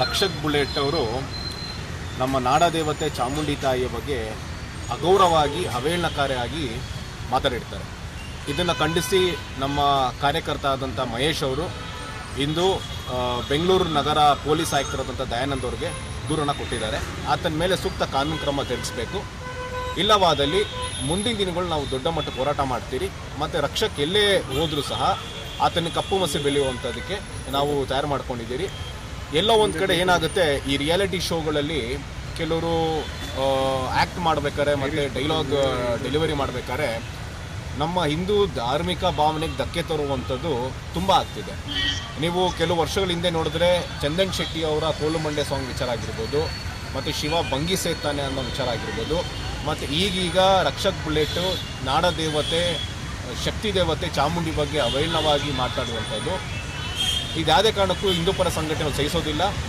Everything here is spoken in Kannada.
ರಕ್ಷಕ್ ಬುಲೆಟ್ ಅವರು ನಮ್ಮ ನಾಡದೇವತೆ ಚಾಮುಂಡಿ ತಾಯಿಯ ಬಗ್ಗೆ ಅಗೌರವವಾಗಿ ಅವೇಳನಕಾರಿಯಾಗಿ ಮಾತಾಡಿರ್ತಾರೆ. ಇದನ್ನು ಖಂಡಿಸಿ ನಮ್ಮ ಕಾರ್ಯಕರ್ತ ಆದಂಥ ಮಹೇಶ್ ಅವರು ಇಂದು ಬೆಂಗಳೂರು ನಗರ ಪೊಲೀಸ್ ಆಯುಕ್ತರಾದಂಥ ದಯಾನಂದ್ ಅವರಿಗೆ ದೂರನ್ನು ಕೊಟ್ಟಿದ್ದಾರೆ. ಆತನ ಮೇಲೆ ಸೂಕ್ತ ಕಾನೂನು ಕ್ರಮ ಜರುಗಿಸಬೇಕು. ಇಲ್ಲವಾದಲ್ಲಿ ಮುಂದಿನ ದಿನಗಳು ನಾವು ದೊಡ್ಡ ಮಟ್ಟಕ್ಕೆ ಹೋರಾಟ ಮಾಡ್ತೀರಿ. ಮತ್ತು ರಕ್ಷಕ್ ಎಲ್ಲೇ ಹೋದರೂ ಸಹ ಆತನಿಗೆ ಕಪ್ಪು ಮಸಿ ಬೆಳೆಯುವಂಥದ್ದಕ್ಕೆ ನಾವು ತಯಾರು ಮಾಡ್ಕೊಂಡಿದ್ದೀರಿ. ಎಲ್ಲೋ ಒಂದು ಕಡೆ ಏನಾಗುತ್ತೆ, ಈ ರಿಯಾಲಿಟಿ ಶೋಗಳಲ್ಲಿ ಕೆಲವರು ಆ್ಯಕ್ಟ್ ಮಾಡಬೇಕಾದ್ರೆ ಮತ್ತು ಡೈಲಾಗ್ ಡೆಲಿವರಿ ಮಾಡಬೇಕಾದ್ರೆ ನಮ್ಮ ಹಿಂದೂ ಧಾರ್ಮಿಕ ಭಾವನೆಗೆ ಧಕ್ಕೆ ತರುವಂಥದ್ದು ತುಂಬ ಆಗ್ತಿದೆ. ನೀವು ಕೆಲವು ವರ್ಷಗಳ ಹಿಂದೆ ನೋಡಿದ್ರೆ ಚಂದನ್ ಶೆಟ್ಟಿ ಅವರ ಕೋಲು ಮಂಡೆ ಸಾಂಗ್ ವಿಚಾರ ಆಗಿರ್ಬೋದು, ಮತ್ತು ಶಿವ ಬಂಗಿ ಸೇತಾನೆ ಅನ್ನೋ ವಿಚಾರ ಆಗಿರ್ಬೋದು, ಮತ್ತು ಈಗೀಗ ರಕ್ಷಕ್ ಬುಲೆಟ್ಟು ನಾಡದೇವತೆ ಶಕ್ತಿ ದೇವತೆ ಚಾಮುಂಡಿ ಬಗ್ಗೆ ಅವೇಳನವಾಗಿ ಮಾತಾಡುವಂಥದ್ದು, ಇದು ಯಾವುದೇ ಕಾರಣಕ್ಕೂ ಹಿಂದೂ ಪರ ಸಂಘಟನೆ ಸಹಿಸೋದಿಲ್ಲ.